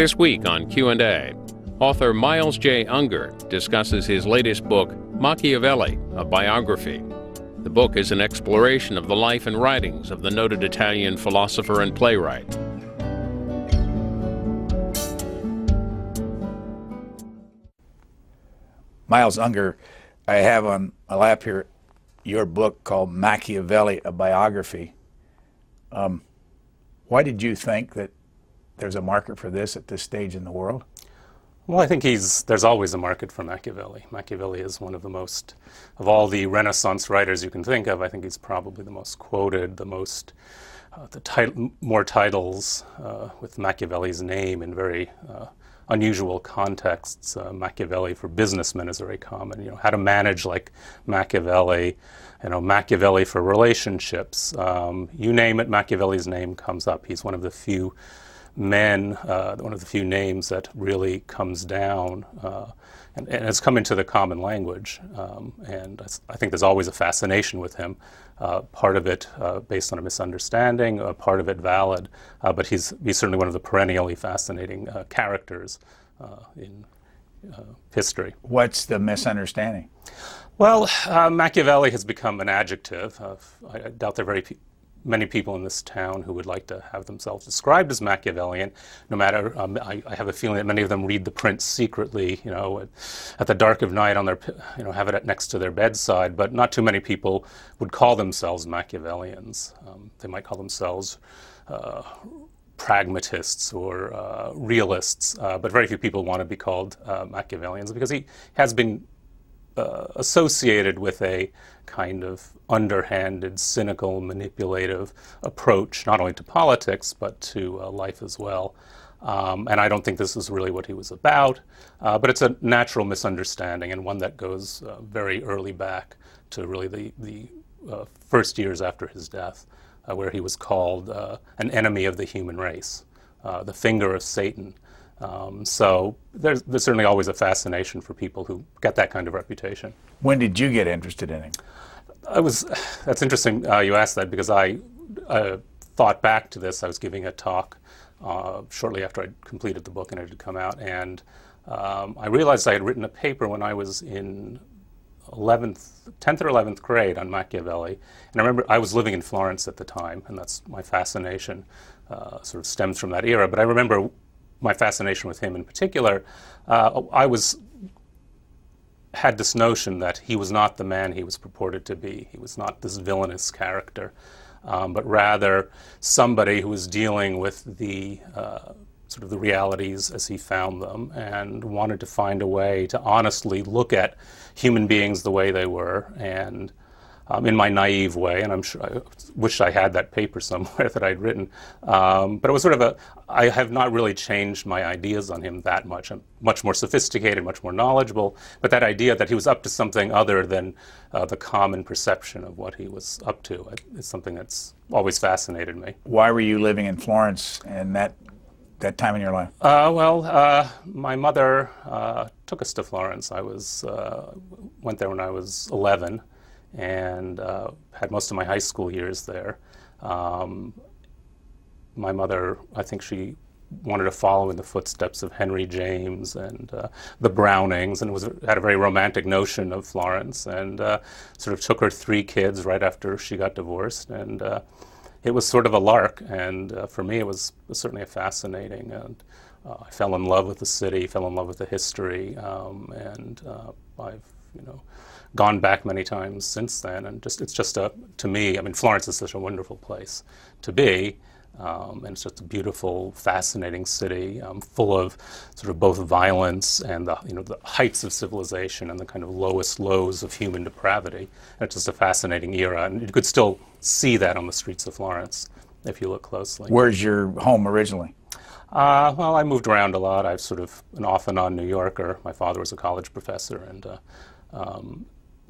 This week on Q&A, author Miles J. Unger discusses his latest book, Machiavelli, a biography. The book is an exploration of the life and writings of the noted Italian philosopher and playwright. Miles Unger, I have on my lap here your book called Machiavelli, a biography. Why did you think that there's a market for this at this stage in the world? Well, I think there's always a market for Machiavelli. Machiavelli is one of the most, of all the Renaissance writers you can think of, I think he's probably the most quoted, the most, more titles with Machiavelli's name in very unusual contexts. Machiavelli for businessmen is very common. You know, how to manage like Machiavelli, Machiavelli for relationships. You name it, Machiavelli's name comes up. He's one of the few men, one of the few names that really comes down and has come into the common language. And I think there's always a fascination with him, part of it based on a misunderstanding, part of it valid, but he's certainly one of the perennially fascinating characters in history. What's the misunderstanding? Well, Machiavelli has become an adjective. I doubt there are many people in this town who would like to have themselves described as Machiavellian, no matter, I have a feeling that many of them read the print secretly, at the dark of night on their, have it next to their bedside, but not too many people would call themselves Machiavellians. They might call themselves pragmatists or realists, but very few people want to be called Machiavellians because he has been associated with a kind of underhanded, cynical, manipulative approach, not only to politics, but to life as well. And I don't think this is really what he was about, but it's a natural misunderstanding and one that goes very early back to really the first years after his death, where he was called an enemy of the human race, the finger of Satan. So there's certainly always a fascination for people who get that kind of reputation. When did you get interested in him? That's interesting you asked that, because I thought back to this. I was giving a talk shortly after I'd completed the book and it had come out, and I realized I had written a paper when I was in 10th or 11th grade on Machiavelli. And I remember I was living in Florence at the time, and that's my fascination sort of stems from that era. But I remember my fascination with him in particular. I had this notion that he was not the man he was purported to be. He was not this villainous character, but rather somebody who was dealing with the sort of the realities as he found them and wanted to find a way to honestly look at human beings the way they were, and in my naive way, and I'm sure I wish I had that paper somewhere that I'd written. But it was sort of I have not really changed my ideas on him that much. I'm much more sophisticated, much more knowledgeable, but that idea that he was up to something other than the common perception of what he was up to is something that's always fascinated me. Why were you living in Florence in that time in your life? My mother took us to Florence. I went there when I was 11. And had most of my high school years there. My mother, I think she wanted to follow in the footsteps of Henry James and the Brownings, and had a very romantic notion of Florence, and sort of took her 3 kids right after she got divorced, and it was sort of a lark, and for me it was certainly a fascinating, and I fell in love with the city, fell in love with the history, and I've gone back many times since then, and it's just to me, I mean, Florence is such a wonderful place to be, and it's just a beautiful, fascinating city, full of sort of both violence and the heights of civilization and the kind of lowest lows of human depravity. And it's just a fascinating era, and you could still see that on the streets of Florence if you look closely. Where's your home originally? Well, I moved around a lot. I've sort of an off and on New Yorker. My father was a college professor, and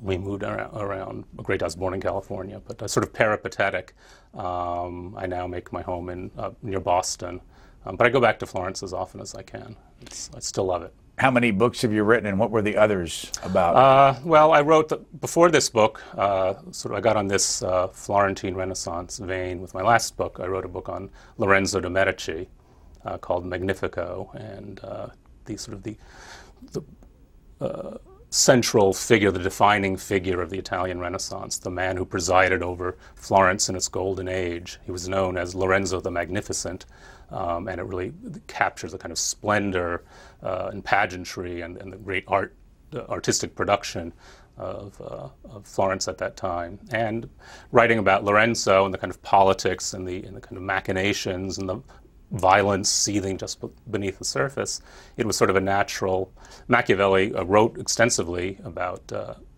we moved around a great deal. I was born in California, but sort of peripatetic. I now make my home in near Boston, but I go back to Florence as often as I can. I still love it. How many books have you written, and what were the others about? Well, I wrote, before this book, sort of I got on this Florentine Renaissance vein with my last book. I wrote a book on Lorenzo de' Medici, called Magnifico, and the sort of the central figure, the defining figure of the Italian Renaissance, the man who presided over Florence in its golden age. He was known as Lorenzo the Magnificent, and it really captures the kind of splendor and pageantry and the great artistic production of Florence at that time. And writing about Lorenzo and the kind of politics and the kind of machinations and the violence seething just beneath the surface, it was sort of a natural. Machiavelli wrote extensively about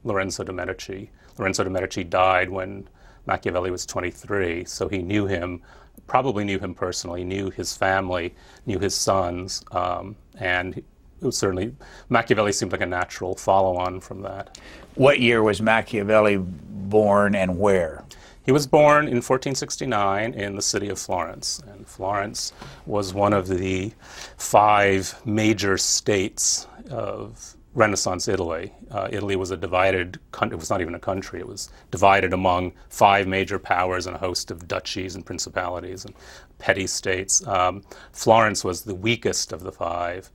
Lorenzo de' Medici. Lorenzo de' Medici died when Machiavelli was 23, so he knew him, probably knew him personally, knew his family, knew his sons, and it was certainly, Machiavelli seemed like a natural follow-on from that. What year was Machiavelli born and where? He was born in 1469 in the city of Florence, and Florence was one of the 5 major states of Renaissance Italy. Italy was a divided country. It was not even a country. It was divided among 5 major powers and a host of duchies and principalities and petty states. Florence was the weakest of the 5.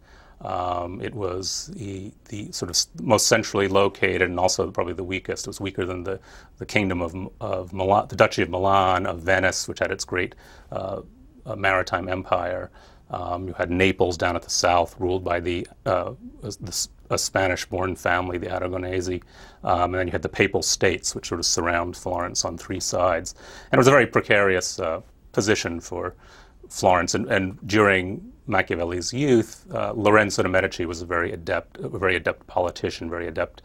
It was the sort of most centrally located and also probably the weakest. It was weaker than the kingdom of Milan, the Duchy of Milan, of Venice, which had its great maritime empire. You had Naples down at the south, ruled by a Spanish-born family, the Aragonese. And then you had the Papal States, which sort of surround Florence on 3 sides. And it was a very precarious position for Florence. And during Machiavelli's youth, Lorenzo de' Medici was a very adept politician, very adept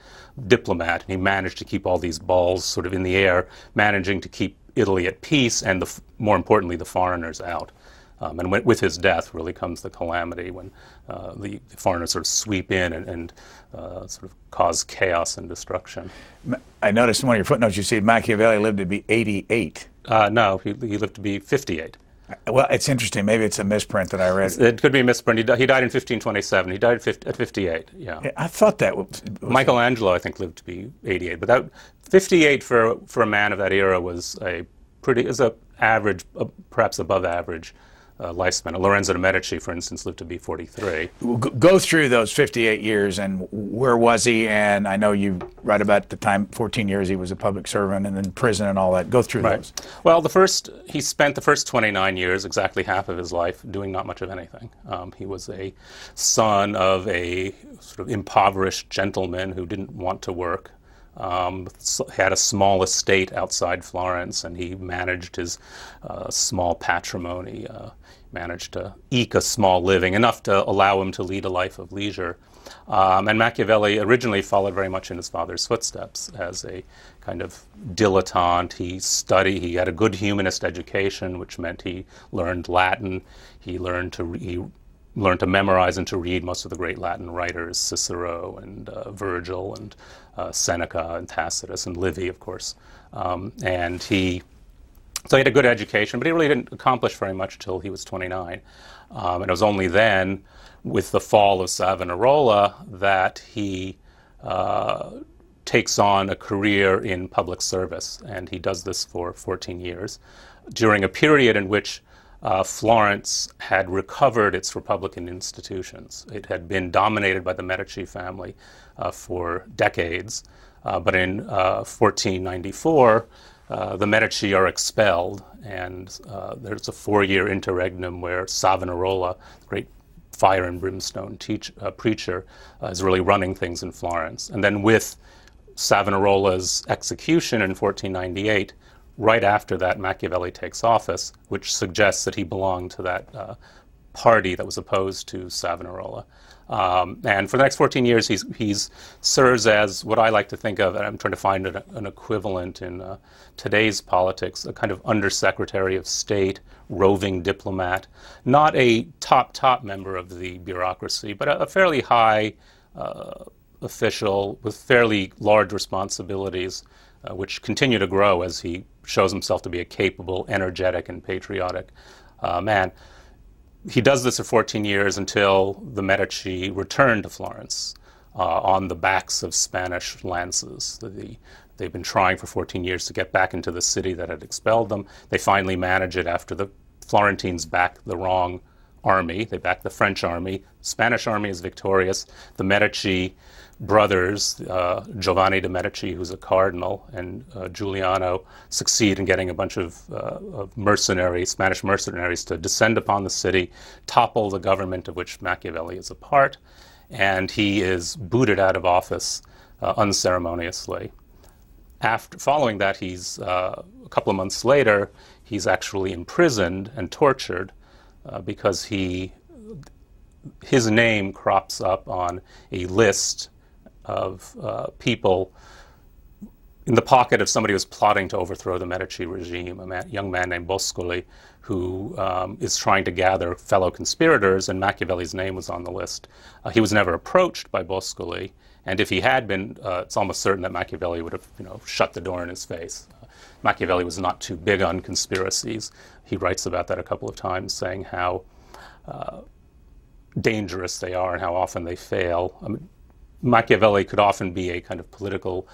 diplomat. And he managed to keep all these balls sort of in the air, managing to keep Italy at peace and, more importantly, the foreigners out. And with his death really comes the calamity when the foreigners sort of sweep in and sort of cause chaos and destruction. I noticed in one of your footnotes you said Machiavelli lived to be 88. No, he lived to be 58. Well, it's interesting. Maybe it's a misprint that I read. It could be a misprint. He died in 1527. He died at 58, yeah. I thought that was... Michelangelo, I think, lived to be 88. But that 58 for a man of that era was a average, perhaps above average lifespan. Lorenzo de' Medici, for instance, lived to be 43. Go through those 58 years and where was he? And I know you write about the time, 14 years he was a public servant and then prison and all that. Go through those. Well, he spent the first 29 years, exactly half of his life, doing not much of anything. He was a son of a sort of impoverished gentleman who didn't want to work. Had a small estate outside Florence, and he managed his small patrimony, managed to eke a small living, enough to allow him to lead a life of leisure. And Machiavelli originally followed very much in his father's footsteps as a kind of dilettante. He had a good humanist education, which meant he learned Latin. He learned to memorize and to read most of the great Latin writers, Cicero and Virgil and Seneca and Tacitus and Livy, of course. So he had a good education, but he really didn't accomplish very much until he was 29. And it was only then, with the fall of Savonarola, that he takes on a career in public service. And he does this for 14 years, during a period in which Florence had recovered its Republican institutions. It had been dominated by the Medici family for decades, but in 1494, the Medici are expelled, and there's a 4-year interregnum where Savonarola, the great fire and brimstone preacher, is really running things in Florence. And then with Savonarola's execution in 1498, right after that, Machiavelli takes office, which suggests that he belonged to that party that was opposed to Savonarola. And for the next 14 years, he serves as what I like to think of, and I'm trying to find an equivalent in today's politics, a kind of undersecretary of state, roving diplomat, not a top member of the bureaucracy, but a fairly high official with fairly large responsibilities, which continue to grow as he shows himself to be a capable, energetic, and patriotic man. He does this for 14 years until the Medici return to Florence on the backs of Spanish lances. They've been trying for 14 years to get back into the city that had expelled them. They finally manage it after the Florentines back the wrong army. They back the French army. Spanish army is victorious. The Medici brothers, Giovanni de' Medici, who's a cardinal, and Giuliano, succeed in getting a bunch of mercenaries, Spanish mercenaries, to descend upon the city, topple the government of which Machiavelli is a part, and he is booted out of office unceremoniously. Following that, he's a couple of months later, he's actually imprisoned and tortured because his name crops up on a list of people in the pocket of somebody who's plotting to overthrow the Medici regime, a young man named Boscoli, who is trying to gather fellow conspirators, and Machiavelli's name was on the list. He was never approached by Boscoli, and if he had been, it's almost certain that Machiavelli would have, shut the door in his face. Machiavelli was not too big on conspiracies. He writes about that a couple of times, saying how dangerous they are and how often they fail. Machiavelli could often be a kind of political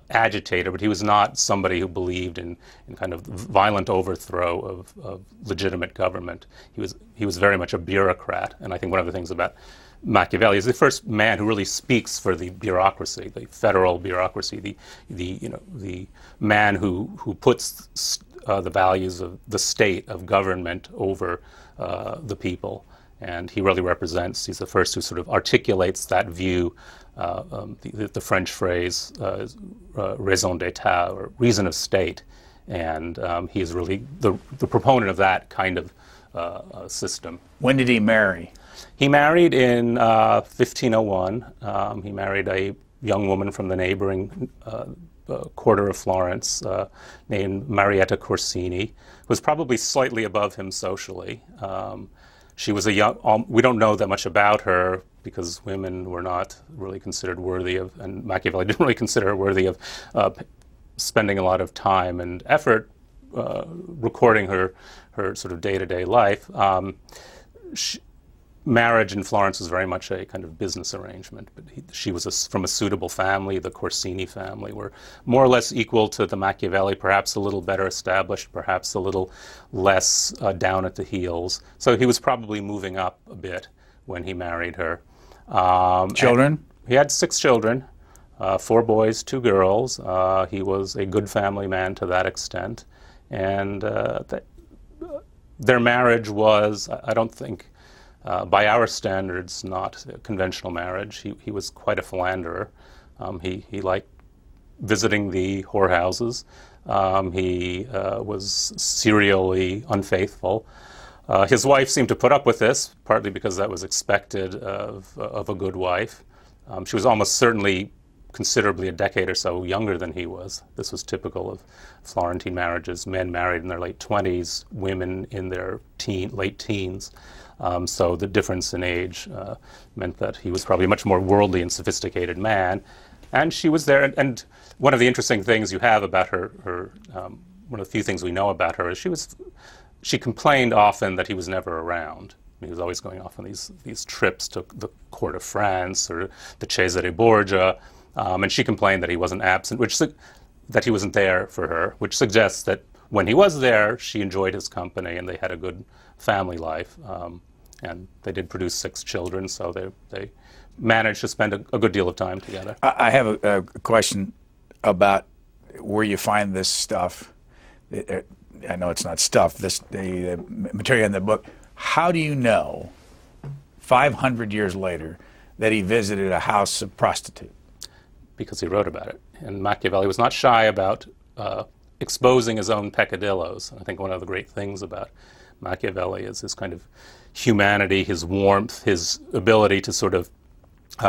agitator, but he was not somebody who believed in kind of violent overthrow of legitimate government. He was very much a bureaucrat, and I think one of the things about Machiavelli is the first man who really speaks for the bureaucracy, the federal bureaucracy, the man who puts the values of the state, of government, over the people. And he really represents, he's the first who sort of articulates that view, the French phrase, raison d'etat, or reason of state. And he is really the proponent of that kind of system. When did he marry? He married in 1501. He married a young woman from the neighboring quarter of Florence named Marietta Corsini, who was probably slightly above him socially. She was a young, we don't know that much about her because women were not really considered worthy of, and Machiavelli didn't really consider her worthy of spending a lot of time and effort recording her sort of day-to-day life. Marriage in Florence was very much a kind of business arrangement, but she was from a suitable family. The Corsini family were more or less equal to the Machiavelli, perhaps a little better established, perhaps a little less down at the heels. So he was probably moving up a bit when he married her. Children? He had 6 children, 4 boys, 2 girls. He was a good family man to that extent. And their marriage was, I don't think, by our standards, not a conventional marriage. He was quite a philanderer. He liked visiting the whorehouses. He was serially unfaithful. His wife seemed to put up with this, partly because that was expected of a good wife. She was almost certainly considerably a decade or so younger than he was. This was typical of Florentine marriages, men married in their late 20s, women in their late teens. So the difference in age meant that he was probably a much more worldly and sophisticated man. And she was there. And one of the interesting things you have about her, one of the few things we know about her is she complained often that he was never around. He was always going off on these trips to the court of France or the Cesare Borgia. And she complained that he wasn't absent, that he wasn't there for her, which suggests that when he was there, she enjoyed his company and they had a good family life. And they did produce 6 children, so they managed to spend a good deal of time together. I have a question about where you find this stuff. I know it's not stuff, the material in the book. How do you know, 500 years later, that he visited a house of prostitutes? Because he wrote about it. And Machiavelli was not shy about exposing his own peccadillos. I think one of the great things about Machiavelli is his kind of humanity, his warmth, his ability to sort of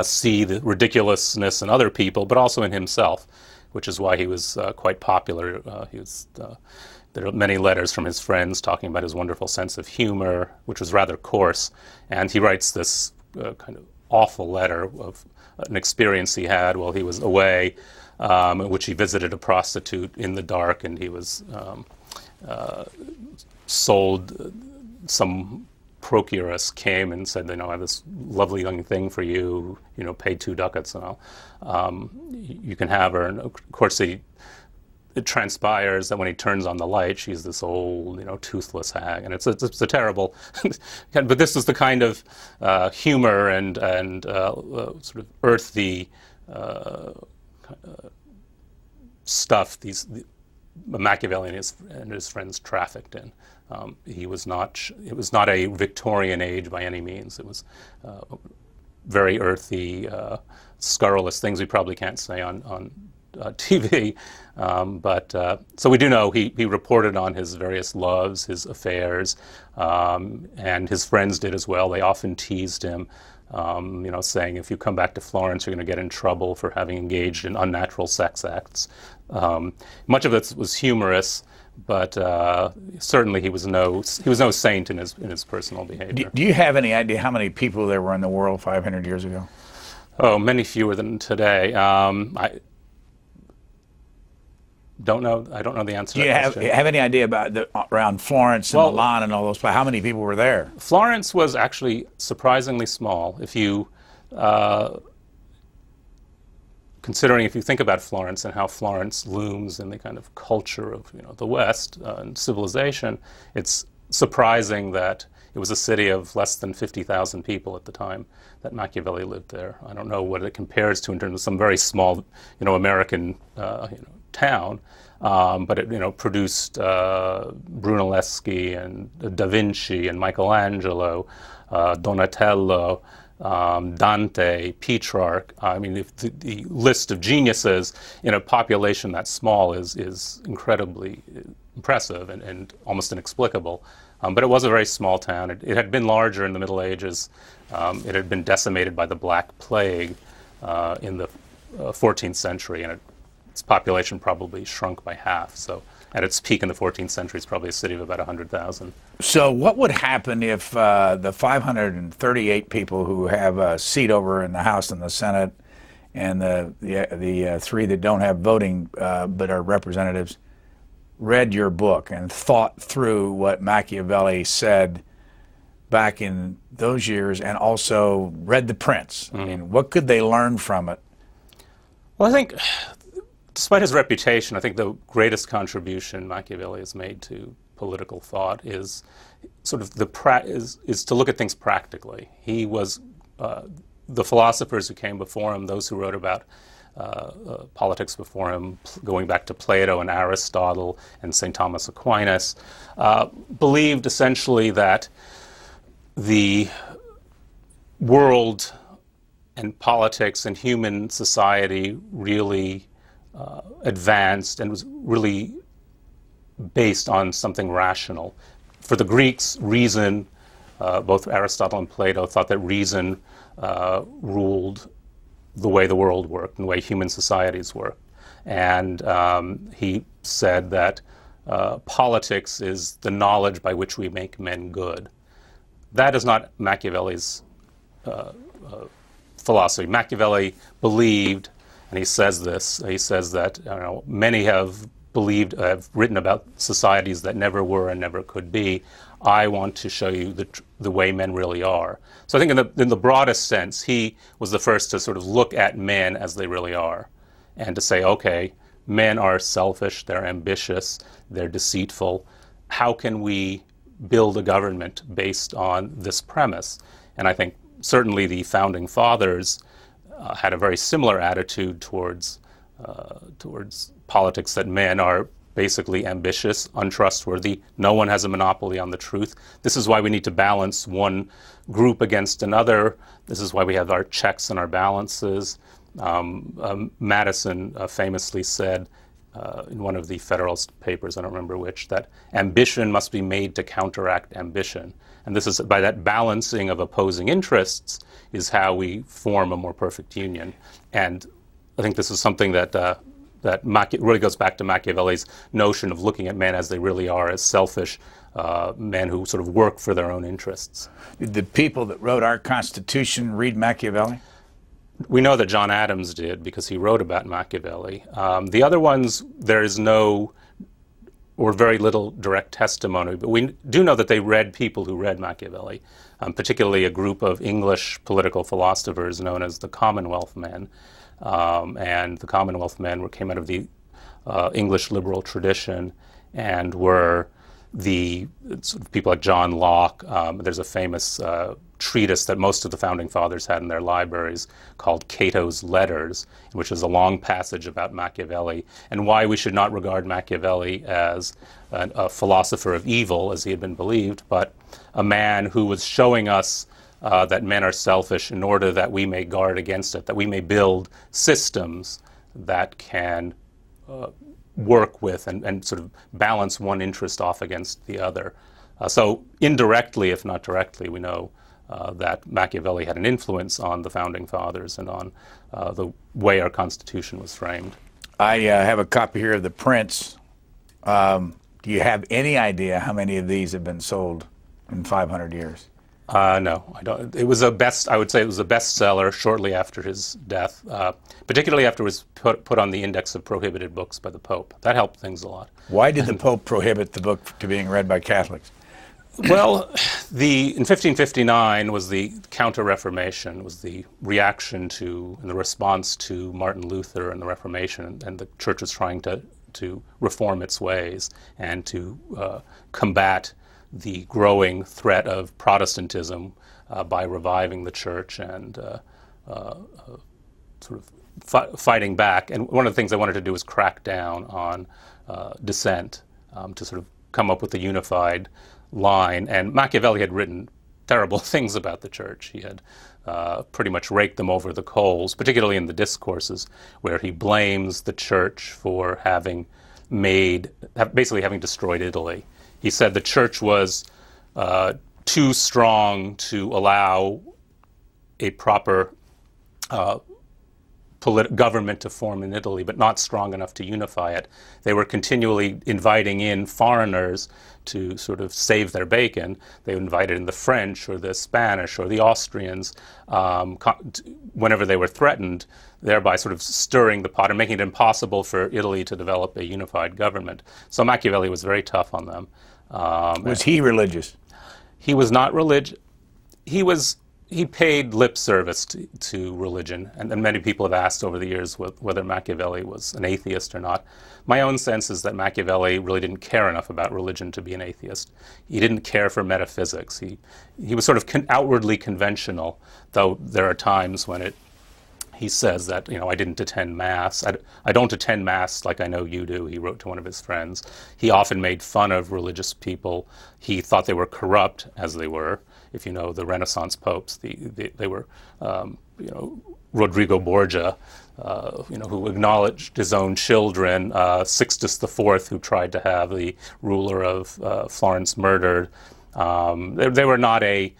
see the ridiculousness in other people, but also in himself, which is why he was quite popular. There are many letters from his friends talking about his wonderful sense of humor, which was rather coarse. And he writes this kind of awful letter of an experience he had while he was away, in which he visited a prostitute in the dark, and he was sold. Some procuress came and said, I have this lovely young thing for you, paid 2 ducats and all. You can have her. And of course, it transpires that when he turns on the light, she's this old, toothless hag, and it's a terrible. But this is the kind of humor and sort of earthy stuff Machiavelli and his friends trafficked in. It was not a Victorian age by any means. It was very earthy, scurrilous things we probably can't say on TV. So we do know he reported on his various loves, his affairs, and his friends did as well. They often teased him, saying, if you come back to Florence, you're going to get in trouble for having engaged in unnatural sex acts. Much of it was humorous, but certainly he was no saint in his personal behavior. Do you have any idea how many people there were in the world 500 years ago? Oh, many fewer than today. I don't know. I don't know the answer. Do you have any idea about around Florence and Milan and all those places? How many people were there? Florence was actually surprisingly small. If you considering if you think about Florence and how Florence looms in the kind of culture of the West and civilization, it's surprising that it was a city of less than 50,000 people at the time that Machiavelli lived there. I don't know what it compares to in terms of some very small, American, town, but it produced Brunelleschi and Da Vinci and Michelangelo, Donatello, Dante, Petrarch. I mean, if the list of geniuses in a population that small is incredibly impressive and almost inexplicable. But it was a very small town. It had been larger in the Middle Ages. It had been decimated by the Black Plague in the 14th century, and its population probably shrunk by half. So at its peak in the 14th century, it's probably a city of about 100,000. So what would happen if the 538 people who have a seat over in the House and the Senate and the three that don't have voting but are representatives read your book and thought through what Machiavelli said back in those years and also read The Prince? I mean, what could they learn from it? Well, I think, despite his reputation, I think the greatest contribution Machiavelli has made to political thought is sort of is to look at things practically. He was the philosophers who came before him, those who wrote about politics before him, going back to Plato and Aristotle and St. Thomas Aquinas, believed essentially that the world and politics and human society really advanced and was really based on something rational. For the Greeks, reason, both Aristotle and Plato thought that reason ruled the way the world worked and the way human societies work. And he said that politics is the knowledge by which we make men good. That is not Machiavelli's philosophy. Machiavelli believed, and he says this, he says that many have written about societies that never were and never could be. I want to show you the way men really are. So I think in the broadest sense, he was the first to sort of look at men as they really are and to say, okay, men are selfish, they're ambitious, they're deceitful. How can we build a government based on this premise? And I think certainly the founding fathers had a very similar attitude towards politics, that men are basically ambitious, untrustworthy. No one has a monopoly on the truth. This is why we need to balance one group against another. This is why we have our checks and our balances. Madison famously said in one of the Federalist papers, I don't remember which, that ambition must be made to counteract ambition. And this is by that balancing of opposing interests is how we form a more perfect union. And I think this is something that really goes back to Machiavelli's notion of looking at men as they really are, as selfish men who sort of work for their own interests. Did the people that wrote our Constitution read Machiavelli? We know that John Adams did because he wrote about Machiavelli. The other ones, there is no or very little direct testimony, but we do know that they read people who read Machiavelli, particularly a group of English political philosophers known as the Commonwealth men. And the Commonwealth men came out of the English liberal tradition and were the sort of people like John Locke. There's a famous treatise that most of the founding fathers had in their libraries called Cato's Letters, which is a long passage about Machiavelli and why we should not regard Machiavelli as a philosopher of evil, as he had been believed, but a man who was showing us that men are selfish in order that we may guard against it, that we may build systems that can work with and sort of balance one interest off against the other. So indirectly, if not directly, we know that Machiavelli had an influence on the founding fathers and on the way our Constitution was framed. I have a copy here of The Prince. Do you have any idea how many of these have been sold in 500 years? No, I don't. It was I would say it was a bestseller shortly after his death, particularly after it was put on the index of prohibited books by the Pope. That helped things a lot. Why did the Pope prohibit the book to being read by Catholics? Well, in 1559 was the Counter-Reformation, was the reaction to and the response to Martin Luther and the Reformation, and the Church was trying to reform its ways and to combat the growing threat of Protestantism by reviving the Church and sort of fighting back. And one of the things I wanted to do was crack down on dissent to sort of come up with a unified line. And Machiavelli had written terrible things about the Church. He had pretty much raked them over the coals, particularly in the discourses, where he blames the Church for basically having destroyed Italy. He said the Church was too strong to allow a proper government to form in Italy, but not strong enough to unify it. They were continually inviting in foreigners to sort of save their bacon. They invited in the French or the Spanish or the Austrians whenever they were threatened, thereby sort of stirring the pot and making it impossible for Italy to develop a unified government. So Machiavelli was very tough on them. Was he religious? He was not religious. He paid lip service to religion, and many people have asked over the years whether Machiavelli was an atheist or not. My own sense is that Machiavelli really didn't care enough about religion to be an atheist. He didn't care for metaphysics. He was sort of outwardly conventional, though there are times when he says that, I didn't attend Mass. I don't attend Mass like I know you do, he wrote to one of his friends. He often made fun of religious people. He thought they were corrupt, as they were. If you know the Renaissance popes, they were, Rodrigo Borgia, who acknowledged his own children, Sixtus IV, who tried to have the ruler of Florence murdered. They were not a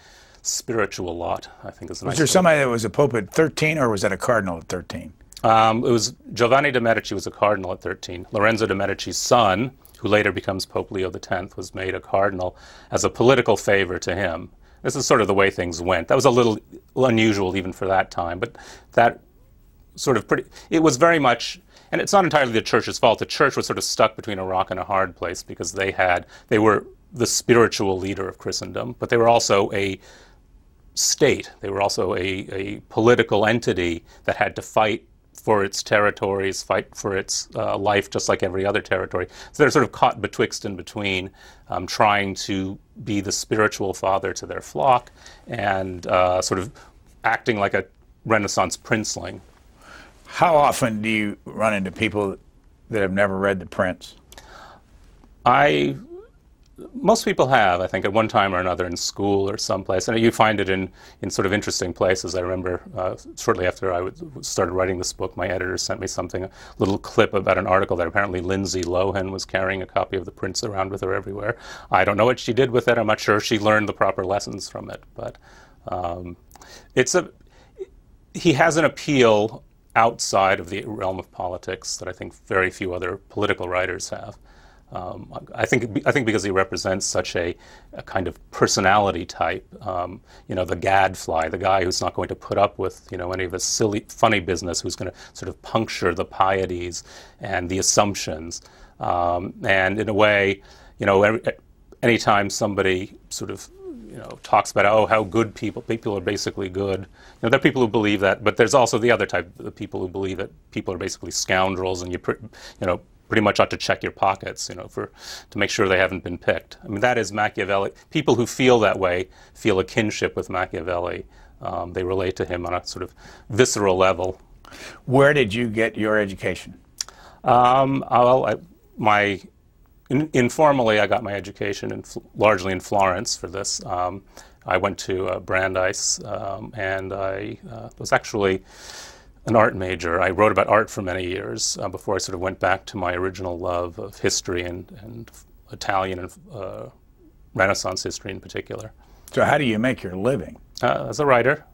spiritual lot, I think is a nice Was there somebody that was a pope at 13, or was that a cardinal at 13? It was Giovanni de' Medici was a cardinal at 13. Lorenzo de' Medici's son, who later becomes Pope Leo X, was made a cardinal as a political favor to him. This is sort of the way things went. That was a little unusual even for that time, but that sort of it was very much, and it's not entirely the Church's fault. The Church was sort of stuck between a rock and a hard place because they were the spiritual leader of Christendom, but they were also a state. They were also a political entity that had to fight for its territories, fight for its life, just like every other territory. So they're sort of caught betwixt and between, trying to be the spiritual father to their flock and sort of acting like a Renaissance princeling. How often do you run into people that have never read The Prince? Most people have, I think, at one time or another in school or someplace. And you find it in sort of interesting places. I remember shortly after I started writing this book, my editor sent me a little clip about an article that apparently Lindsay Lohan was carrying a copy of The Prince around with her everywhere. I don't know what she did with it. I'm not sure she learned the proper lessons from it. But he has an appeal outside of the realm of politics that I think very few other political writers have. I think because he represents such a kind of personality type, the gadfly, the guy who's not going to put up with any of the silly, funny business, who's going to sort of puncture the pieties and the assumptions, and in a way, anytime somebody sort of talks about how good people are basically good. There are people who believe that, but there's also the other type, the people who believe that people are basically scoundrels, and you pretty much ought to check your pockets, to make sure they haven't been picked. I mean, that is Machiavelli. People who feel that way feel a kinship with Machiavelli. They relate to him on a sort of visceral level. Where did you get your education? Informally, I got my education largely in Florence for this. I went to Brandeis, and I was actually an art major. I wrote about art for many years before I sort of went back to my original love of history and Italian and Renaissance history in particular. So how do you make your living? As a writer.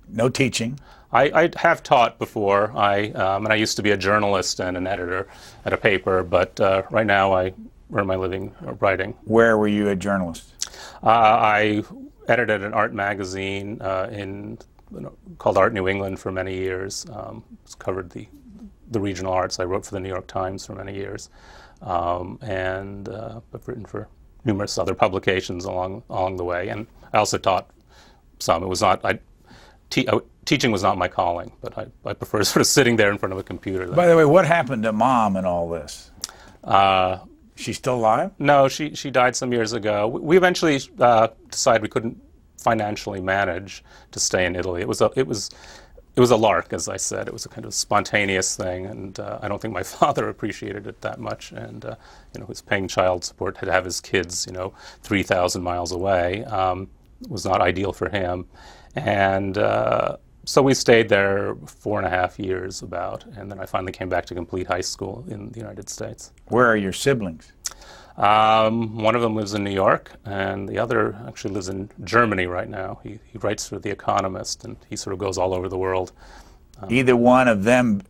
No teaching? I have taught before, and I used to be a journalist and an editor at a paper, but right now I earn my living writing. Where were you a journalist? I edited an art magazine called Art New England for many years. Covered the regional arts. I wrote for the New York Times for many years, and I've written for numerous other publications along the way. And I also taught some. It was not teaching was not my calling, but I prefer sort of sitting there in front of a computer. By the way, what happened to Mom in all this? She's still alive? No, she died some years ago. We eventually decided we couldn't financially manage to stay in Italy. It was a lark, as I said. It was a kind of spontaneous thing, and I don't think my father appreciated it that much. And he was paying child support, had to have his kids 3,000 miles away. Was not ideal for him, and so we stayed there 4.5 years about, and then I finally came back to complete high school in the United States. Where are your siblings? One of them lives in New York, and the other actually lives in Germany right now. He writes for The Economist, and he sort of goes all over the world. Either one of them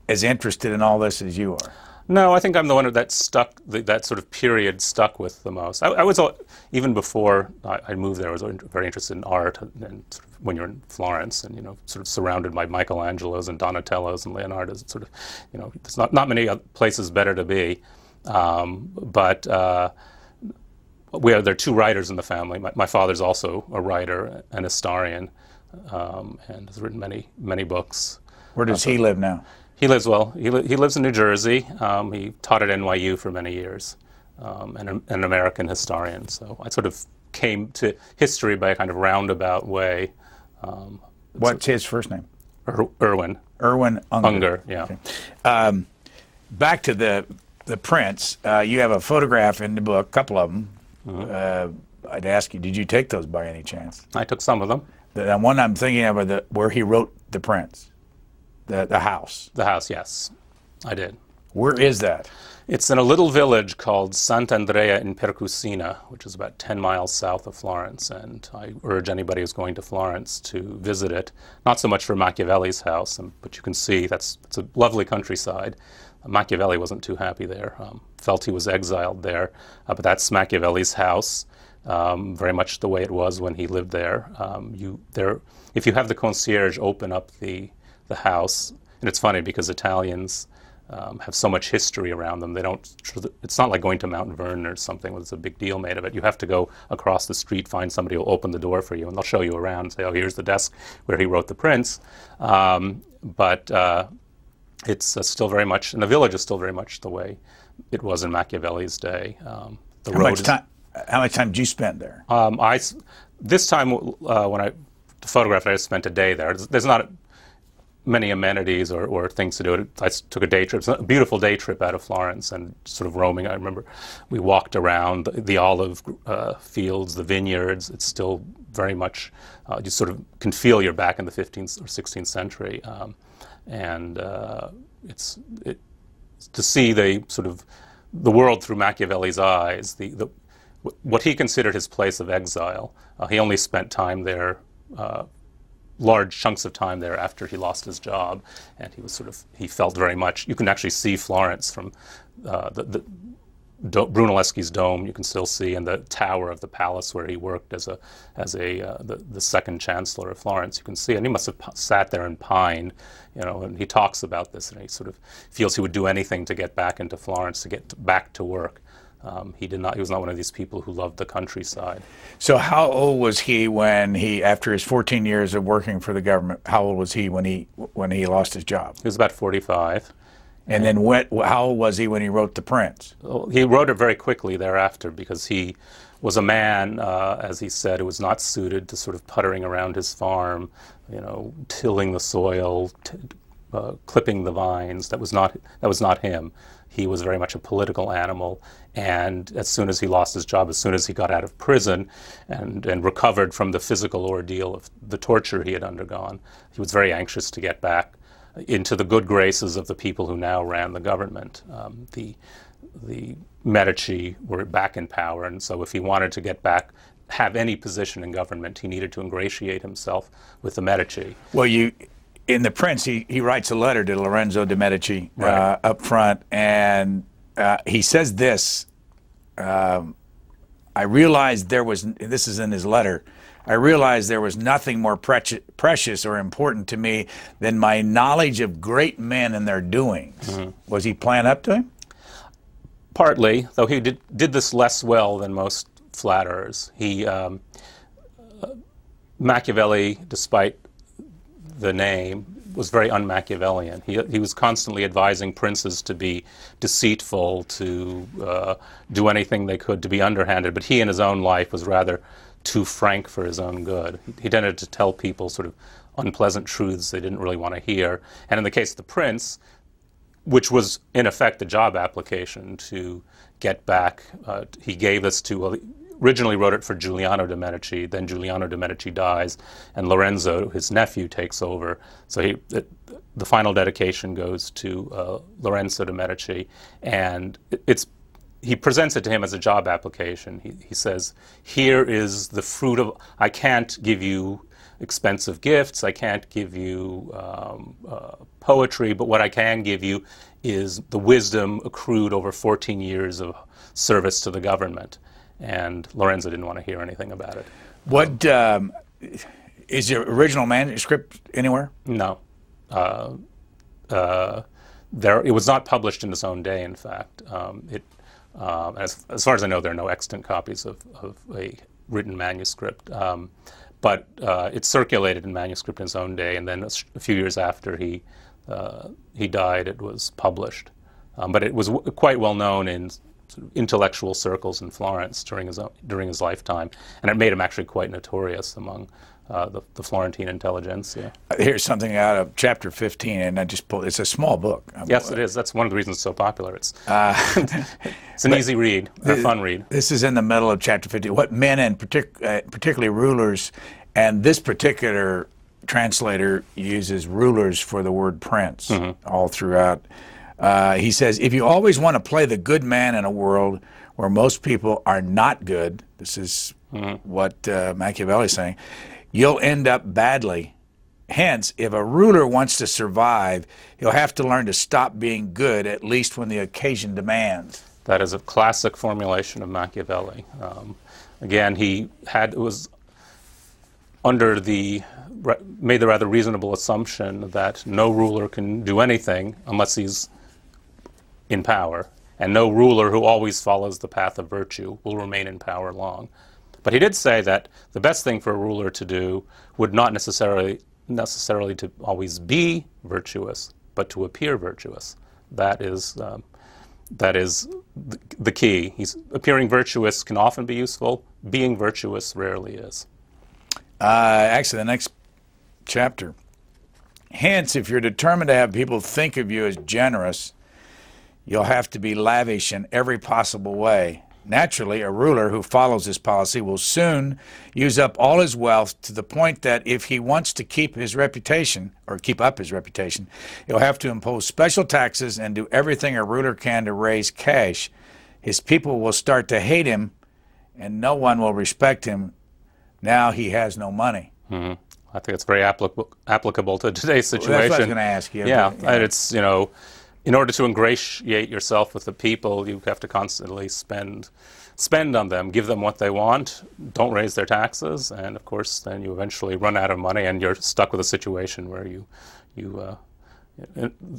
as interested in all this as you are? No, I think I'm the one that stuck, that sort of period stuck with the most. I was, even before I moved there, I was very interested in art, and sort of when you're in Florence and, sort of surrounded by Michelangelos and Donatellos and Leonardos, it's sort of, there's not many places better to be. But there are two writers in the family. My father's also a writer, an historian, and has written many books. Where does he live now? He lives he lives in New Jersey. He taught at NYU for many years, and an American historian. So I sort of came to history by a kind of roundabout way. What's his first name? Erwin. Erwin Unger. Yeah. Okay. Back to the prints. You have a photograph in the book, a couple of them. Mm-hmm. I'd ask you, did you take those by any chance? I took some of them. The one I'm thinking of are where he wrote the prints. The house. The house, yes, I did. Where is that? It's in a little village called Sant'Andrea in Percusina, which is about 10 miles south of Florence, and I urge anybody who's going to Florence to visit it. Not so much for Machiavelli's house, but you can see it's a lovely countryside. Machiavelli wasn't too happy there, felt he was exiled there, but that's Machiavelli's house, very much the way it was when he lived there. If you have the concierge open up the house, and it's funny because Italians have so much history around them. It's not like going to Mount Vernon or something where there's a big deal made of it. You have to go across the street, find somebody who'll open the door for you, and they'll show you around and say, oh, here's the desk where he wrote the prints. But it's still very much, and the village is still very much the way it was in Machiavelli's day. How much time did you spend there? This time when I photographed it, I spent a day there. There's not many amenities or things to do. I took a day trip, a beautiful day trip out of Florence and sort of roaming. I remember we walked around the olive fields, the vineyards. It's still very much, you sort of can feel you're back in the 15th or 16th century. It's to see the world through Machiavelli's eyes, what he considered his place of exile. He only spent time there, large chunks of time there after he lost his job, and he felt very much. You can actually see Florence from Brunelleschi's dome. You can still see, and the tower of the palace where he worked as the second chancellor of Florence. You can see, and he must have sat there and pined, and he talks about this, and he sort of feels he would do anything to get back into Florence, to get back to work. He was not one of these people who loved the countryside. So how old was he after his 14 years of working for the government, how old was he when he lost his job? He was about 45. And then how old was he when he wrote The Prince? He wrote it very quickly thereafter because he was a man, as he said, who was not suited to sort of puttering around his farm, tilling the soil, clipping the vines. That was not him. He was very much a political animal, and as soon as he lost his job, as soon as he got out of prison and recovered from the physical ordeal of the torture he had undergone, he was very anxious to get back into the good graces of the people who now ran the government. The Medici were back in power, and so if he wanted to get back, have any position in government, he needed to ingratiate himself with the Medici. Well, in The Prince, he writes a letter to Lorenzo de' Medici up front, and he says this, I realized this is in his letter, I realized there was nothing more precious or important to me than my knowledge of great men and their doings. Mm-hmm. Was he playing up to him? Partly, though he did this less well than most flatterers. Machiavelli, despite the name, was very un-Machiavellian. He was constantly advising princes to be deceitful, to do anything they could to be underhanded, but he in his own life was rather too frank for his own good. He tended to tell people sort of unpleasant truths they didn't really want to hear. And in the case of the prince, which was in effect a job application to get back, he gave this to, well, originally wrote it for Giuliano de' Medici, then Giuliano de' Medici dies, and Lorenzo, his nephew, takes over. So the final dedication goes to Lorenzo de' Medici, and he presents it to him as a job application. He says, here is the fruit of, I can't give you expensive gifts, I can't give you poetry, but what I can give you is the wisdom accrued over 14 years of service to the government. And Lorenzo didn't want to hear anything about it. What is your original manuscript anywhere? No. It was not published in its own day, in fact. As far as I know, there are no extant copies of a written manuscript. But it circulated in manuscript in its own day, and then a few years after he died, it was published. But it was quite well known in sort of intellectual circles in Florence during his lifetime, and it made him actually quite notorious among the Florentine intelligentsia. Here's something out of chapter 15, and I just pulled. It's a small book. Yes, it is. That's one of the reasons it's so popular. It's an easy read, a fun read. This is in the middle of chapter 15. What men and particularly rulers, and this particular translator uses rulers for the word prince all throughout. He says, if you always want to play the good man in a world where most people are not good, this is what Machiavelli is saying, you'll end up badly. Hence, if a ruler wants to survive, he'll have to learn to stop being good, at least when the occasion demands. That is a classic formulation of Machiavelli. Again, was made the rather reasonable assumption that no ruler can do anything unless he's in power, and no ruler who always follows the path of virtue will remain in power long. But he did say that the best thing for a ruler to do would not necessarily to always be virtuous, but to appear virtuous. That is the key. Appearing virtuous can often be useful. Being virtuous rarely is. Actually, the next chapter. Hence, if you're determined to have people think of you as generous, you'll have to be lavish in every possible way. Naturally, a ruler who follows this policy will soon use up all his wealth to the point that if he wants to keep his reputation, or keep up his reputation, he'll have to impose special taxes and do everything a ruler can to raise cash. His people will start to hate him, and no one will respect him. Now he has no money. Mm-hmm. I think it's very applicable to today's situation. Well, that's what I was going to ask you. Yeah, and it's, in order to ingratiate yourself with the people, you have to constantly spend on them, give them what they want, don't raise their taxes, and of course then you eventually run out of money and you're stuck with a situation where you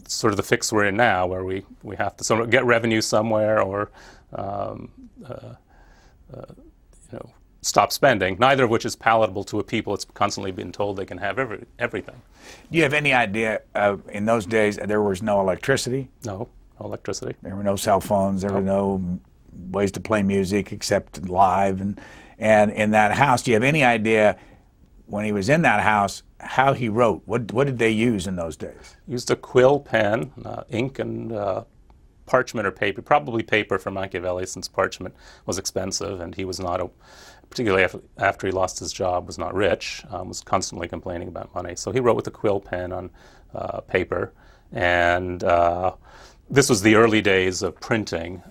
sort of the fix we're in now, where we have to sort of get revenue somewhere, or stop spending, neither of which is palatable to a people that's constantly been told they can have everything. Do you have any idea, in those days, there was no electricity? No electricity. There were no cell phones. There were no ways to play music except live. And in that house, do you have any idea, when he was in that house, how he wrote? What did they use in those days? Used a quill pen, ink, and parchment or paper, probably paper for Machiavelli, since parchment was expensive, and he was not, particularly after he lost his job, was not rich, was constantly complaining about money. So he wrote with a quill pen on paper, and this was the early days of printing,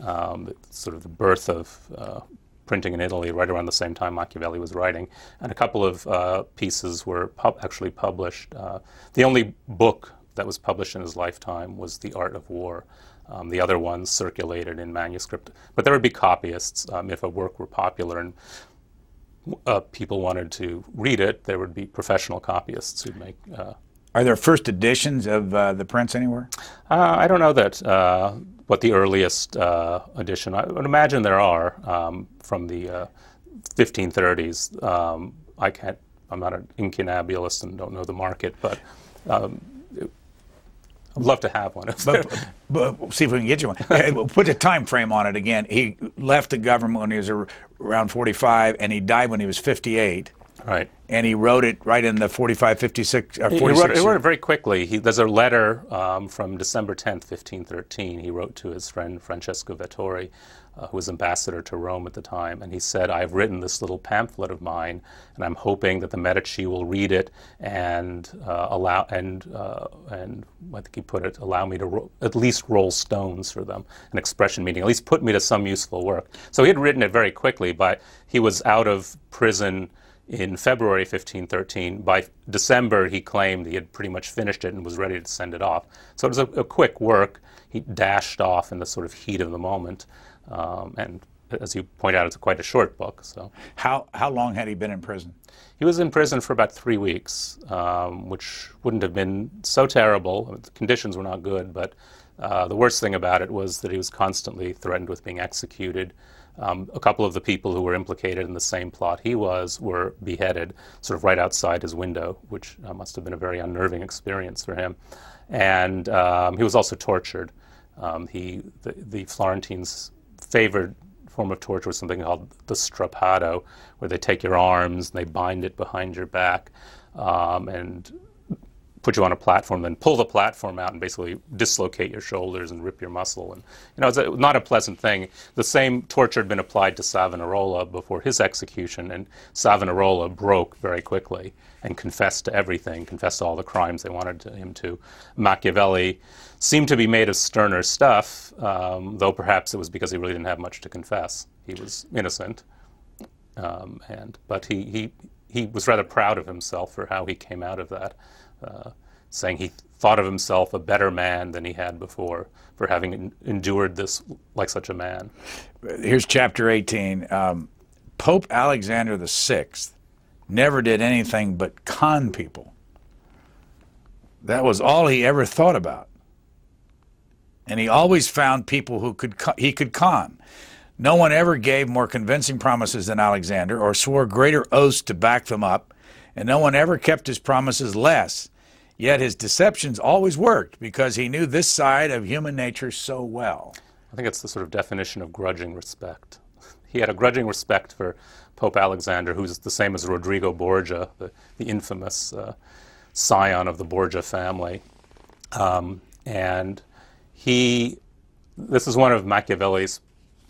sort of the birth of printing in Italy, right around the same time Machiavelli was writing. And a couple of pieces were actually published. The only book that was published in his lifetime was The Art of War. The other ones circulated in manuscript. But there would be copyists. If a work were popular and people wanted to read it, there would be professional copyists who'd make... Are there first editions of the prints anywhere? I don't know that what the earliest edition. I would imagine there are from the 1530s. I'm not an incunabulist and don't know the market, but I'd love to have one. But see if we can get you one. We'll put a time frame on it again. He left the government when he was around 45, and he died when he was 58. Right. And he wrote it right in the 45, 56, or 46. He wrote it very quickly. There's a letter from December 10th, 1513. He wrote to his friend Francesco Vettori, who was ambassador to Rome at the time, and he said, "I've written this little pamphlet of mine, and I'm hoping that the Medici will read it and I think he put it, allow me to at least roll stones for them," an expression meaning at least put me to some useful work. So he had written it very quickly, but he was out of prison in February 1513. By December, he claimed he had pretty much finished it and was ready to send it off. So it was a quick work. He dashed off in the sort of heat of the moment. And as you point out, it's quite a short book. So, how long had he been in prison? He was in prison for about 3 weeks, which wouldn't have been so terrible. The conditions were not good, but the worst thing about it was that he was constantly threatened with being executed. A couple of the people who were implicated in the same plot he were beheaded sort of right outside his window, which must have been a very unnerving experience for him. And he was also tortured. The Florentines' favored form of torture was something called the strappado, where they take your arms and they bind it behind your back and put you on a platform, then pull the platform out and basically dislocate your shoulders and rip your muscle. And it's not a pleasant thing. The same torture had been applied to Savonarola before his execution, and Savonarola broke very quickly and confessed to everything, confessed to all the crimes they wanted him to. Machiavelli seemed to be made of sterner stuff, though perhaps it was because he really didn't have much to confess. He was innocent, but he was rather proud of himself for how he came out of that. Saying he thought of himself a better man than he had before for having endured this like such a man. Here's chapter 18. Pope Alexander VI never did anything but con people. That was all he ever thought about. And he always found people who he could con. No one ever gave more convincing promises than Alexander or swore greater oaths to back them up. And no one ever kept his promises less. Yet his deceptions always worked because he knew this side of human nature so well. I think it's the sort of definition of grudging respect. He had a grudging respect for Pope Alexander, who's the same as Rodrigo Borgia, the infamous scion of the Borgia family. And this is one of Machiavelli's,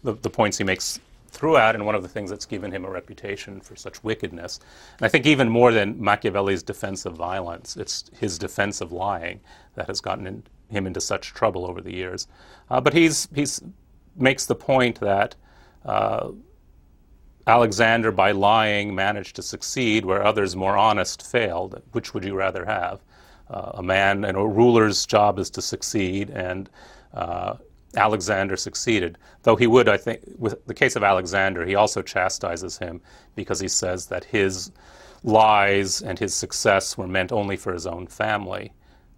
the points he makes throughout, and one of the things that's given him a reputation for such wickedness. And I think even more than Machiavelli's defense of violence, it's his defense of lying that has gotten him into such trouble over the years. But he's makes the point that Alexander, by lying, managed to succeed where others more honest failed. Which would you rather have? A man and a ruler's job is to succeed, and Alexander succeeded, though he would, I think, with the case of Alexander, he also chastises him because he says that his lies and his success were meant only for his own family.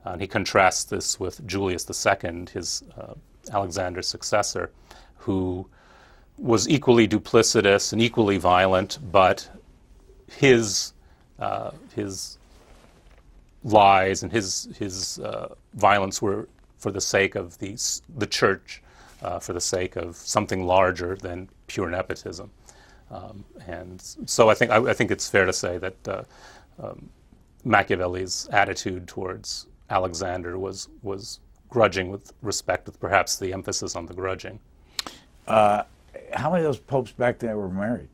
And he contrasts this with Julius II, his Alexander's successor, who was equally duplicitous and equally violent, but his lies and his violence were for the sake of the church, for the sake of something larger than pure nepotism. And so I think it's fair to say that Machiavelli's attitude towards Alexander was grudging with respect, with perhaps the emphasis on the grudging. How many of those popes back then were married?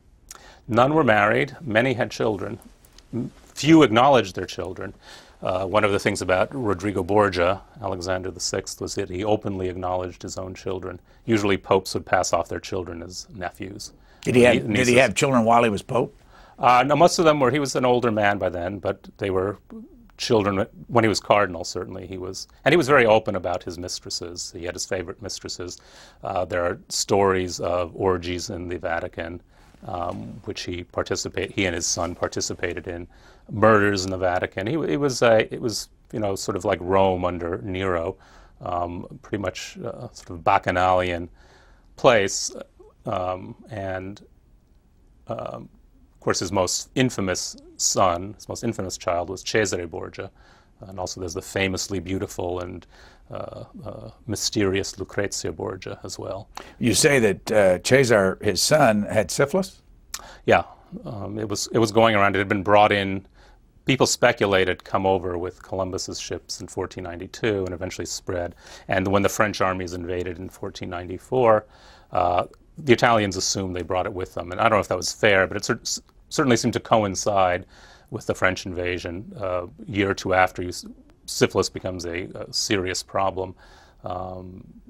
None were married. Many had children. Few acknowledged their children. One of the things about Rodrigo Borgia, Alexander VI, was that he openly acknowledged his own children. Usually popes would pass off their children as nephews. Did he have children while he was pope? No, most of them were. He was an older man by then, but they were children when he was cardinal. Certainly, he was very open about his mistresses. He had his favorite mistresses. There are stories of orgies in the Vatican, which he and his son participated in. Murders in the Vatican. It was sort of like Rome under Nero, pretty much sort of bacchanalian place, and of course his most infamous son, his most infamous child was Cesare Borgia, and also there's the famously beautiful and mysterious Lucrezia Borgia as well. You say that Cesare, his son, had syphilis? Yeah, it was going around. It had been brought in. People speculated come over with Columbus's ships in 1492 and eventually spread. And when the French armies invaded in 1494, the Italians assumed they brought it with them. And I don't know if that was fair, but it certainly seemed to coincide with the French invasion. A year or two after, syphilis becomes a serious problem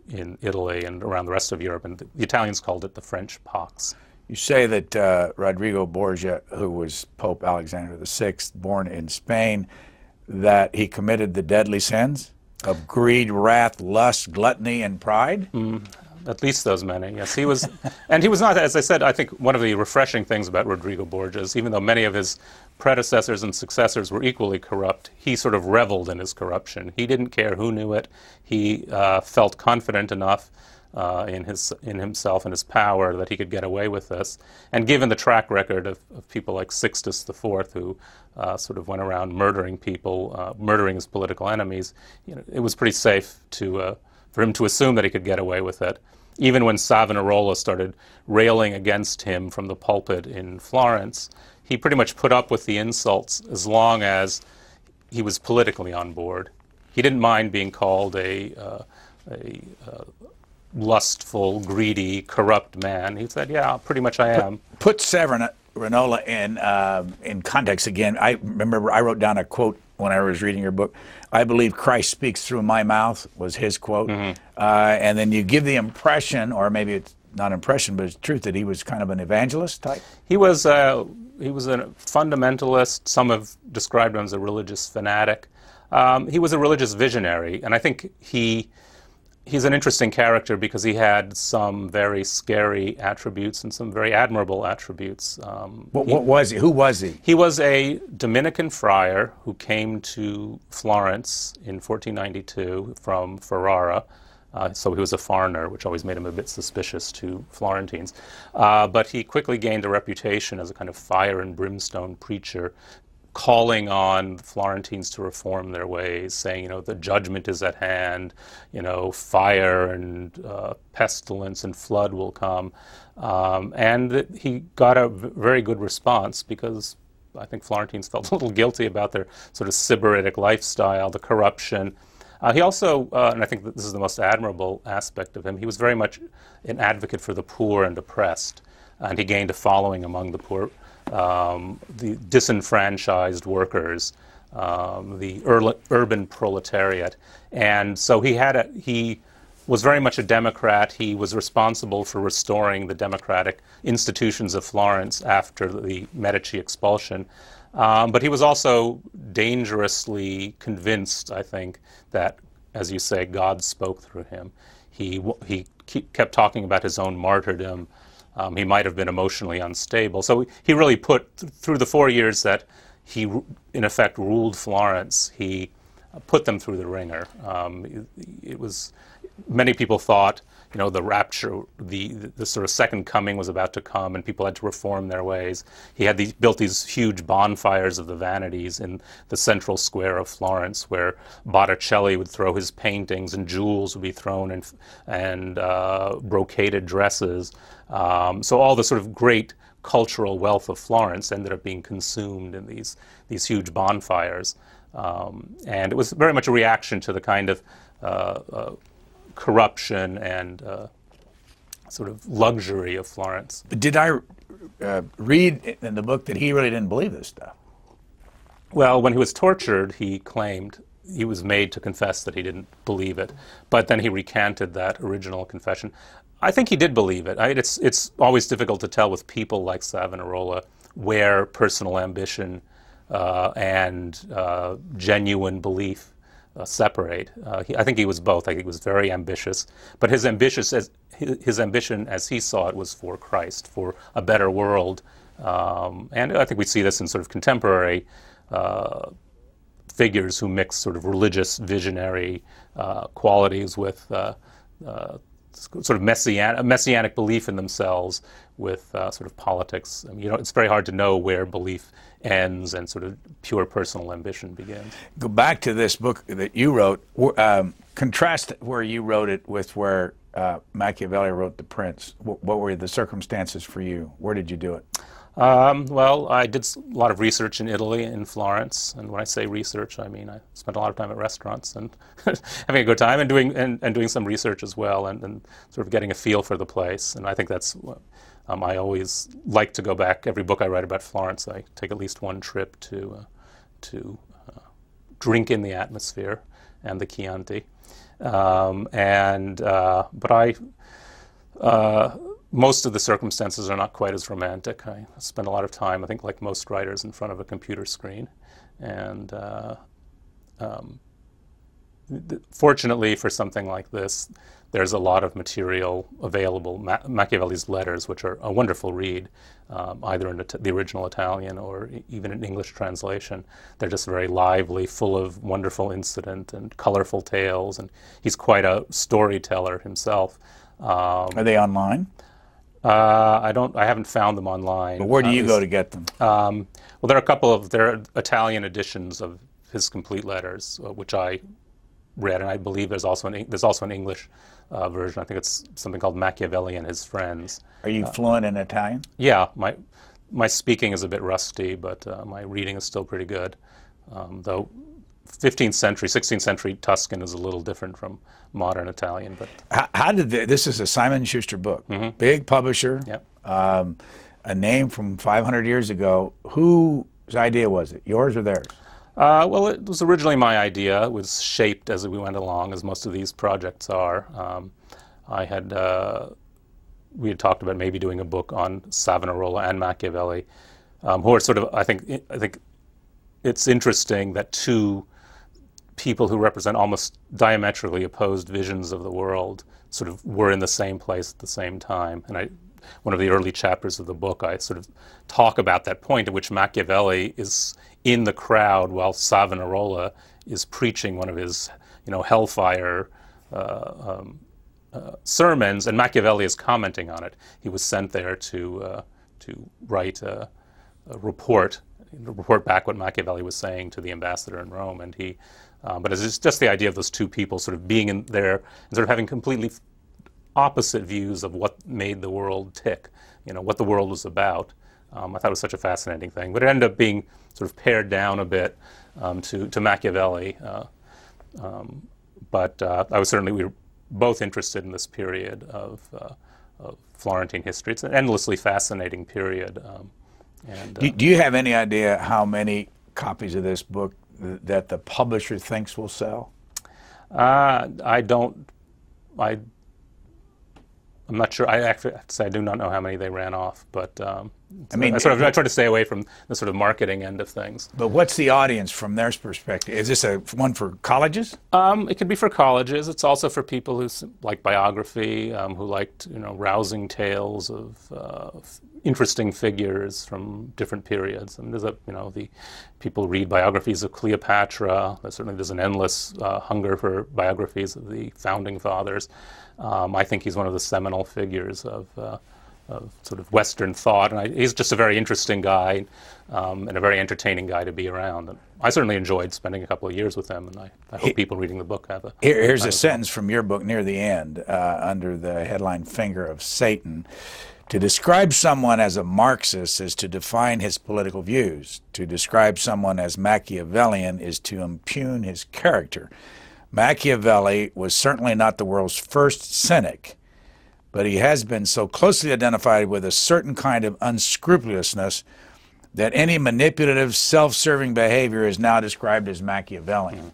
in Italy and around the rest of Europe. And the Italians called it the French pox. You say that Rodrigo Borgia, who was Pope Alexander VI, born in Spain, that he committed the deadly sins of greed, wrath, lust, gluttony, and pride? At least those many, yes. He was, and he was not, as I said, I think one of the refreshing things about Rodrigo Borgia is even though many of his predecessors and successors were equally corrupt, he sort of reveled in his corruption. He didn't care who knew it. He felt confident enough in himself and his power that he could get away with this. And given the track record of people like Sixtus IV, who sort of went around murdering people, murdering his political enemies, it was pretty safe for him to assume that he could get away with it. Even when Savonarola started railing against him from the pulpit in Florence, he pretty much put up with the insults as long as he was politically on board. He didn't mind being called a lustful, greedy, corrupt man. He said, yeah, pretty much I am. Put Savonarola in context again. I remember I wrote down a quote when I was reading your book. I believe Christ speaks through my mouth was his quote. And then you give the impression, or maybe it's not impression, but it's truth, that he was kind of an evangelist type? He was a fundamentalist. Some have described him as a religious fanatic. He was a religious visionary, and I think he's an interesting character because he had some very scary attributes and some very admirable attributes. What was he? Who was he? He was a Dominican friar who came to Florence in 1492 from Ferrara. So he was a foreigner, which always made him a bit suspicious to Florentines. But he quickly gained a reputation as a kind of fire and brimstone preacher, calling on Florentines to reform their ways, saying, the judgment is at hand, fire and pestilence and flood will come. And he got a very good response because I think Florentines felt a little guilty about their sort of sybaritic lifestyle, the corruption. He also, and I think that this is the most admirable aspect of him, he was very much an advocate for the poor and oppressed, and he gained a following among the poor. The disenfranchised workers, the urban proletariat, and so he was very much a Democrat. He was responsible for restoring the democratic institutions of Florence after the Medici expulsion. But he was also dangerously convinced, I think, that, as you say, God spoke through him. He kept talking about his own martyrdom. He might have been emotionally unstable. So he really put, through the 4 years that he, in effect, ruled Florence, he put them through the ringer. Many people thought the rapture, the sort of second coming was about to come, and people had to reform their ways. He had built these huge bonfires of the vanities in the central square of Florence, where Botticelli would throw his paintings, and jewels would be thrown, and brocaded dresses. So all the sort of great cultural wealth of Florence ended up being consumed in these huge bonfires. And it was very much a reaction to the kind of corruption and sort of luxury of Florence. Did I read in the book that he really didn't believe this stuff? Well, when he was tortured, he claimed he was made to confess that he didn't believe it, but then he recanted that original confession. I think he did believe it. It's always difficult to tell with people like Savonarola where personal ambition and genuine belief separate. I think he was both. I think he was very ambitious, but his ambition, as he saw it, was for Christ, for a better world. And I think we see this in sort of contemporary figures who mix sort of religious, visionary qualities with sort of messianic belief in themselves with sort of politics. I mean, it's very hard to know where belief ends and sort of pure personal ambition begins. Go back to this book that you wrote. Contrast where you wrote it with where Machiavelli wrote The Prince. What were the circumstances for you? Where did you do it? Well, I did a lot of research in Italy, in Florence, and when I say research, I mean I spent a lot of time at restaurants and having a good time, and doing some research as well, and sort of getting a feel for the place. And I think that's I always like to go back. Every book I write about Florence, I take at least one trip to drink in the atmosphere and the Chianti, most of the circumstances are not quite as romantic. I spend a lot of time, I think, like most writers, in front of a computer screen. And fortunately for something like this, there's a lot of material available. Machiavelli's letters, which are a wonderful read, either in the original Italian or even in English translation. They're just very lively, full of wonderful incident and colorful tales, and he's quite a storyteller himself. Are they online? I haven't found them online. But where do you go to get them? Well, there are Italian editions of his complete letters, which I read, and I believe there's also an English version. I think it's something called Machiavelli and His Friends. Are you fluent in Italian? Yeah, my speaking is a bit rusty, but my reading is still pretty good. Though 15th century, 16th century Tuscan is a little different from modern Italian. But how did this is a Simon & Schuster book, big publisher, yep. A name from 500 years ago. Whose idea was it, yours or theirs? Well, it was originally my idea. It was shaped as we went along, as most of these projects are. We had talked about maybe doing a book on Savonarola and Machiavelli, who are sort of, I think it's interesting that two people who represent almost diametrically opposed visions of the world sort of were in the same place at the same time. And one of the early chapters of the book, I sort of talk about that point at which Machiavelli is in the crowd while Savonarola is preaching one of his, hellfire sermons, and Machiavelli is commenting on it. He was sent there to write a report back what Machiavelli was saying to the ambassador in Rome, and but it's just the idea of those two people sort of being in there and sort of having completely opposite views of what made the world tick, what the world was about. I thought it was such a fascinating thing, but it ended up being sort of pared down a bit to Machiavelli. But we were both interested in this period of Florentine history. It's an endlessly fascinating period. Do you have any idea how many copies of this book that the publisher thinks will sell? I don't. I'm not sure. I actually have to say I do not know how many they ran off, but I try to stay away from the sort of marketing end of things. But what's the audience from their perspective? Is this one for colleges? It could be for colleges. It's also for people who like biography, who liked rousing tales of interesting figures from different periods. I mean, the people read biographies of Cleopatra. There's an endless hunger for biographies of the founding fathers. I think he's one of the seminal figures of sort of Western thought, and he's just a very interesting guy and a very entertaining guy to be around. And I certainly enjoyed spending a couple of years with him, and I hope people reading the book have a... Here's a sentence from your book near the end, under the headline "Finger of Satan." To describe someone as a Marxist is to define his political views. To describe someone as Machiavellian is to impugn his character. Machiavelli was certainly not the world's first cynic, but he has been so closely identified with a certain kind of unscrupulousness that any manipulative, self-serving behavior is now described as Machiavellian.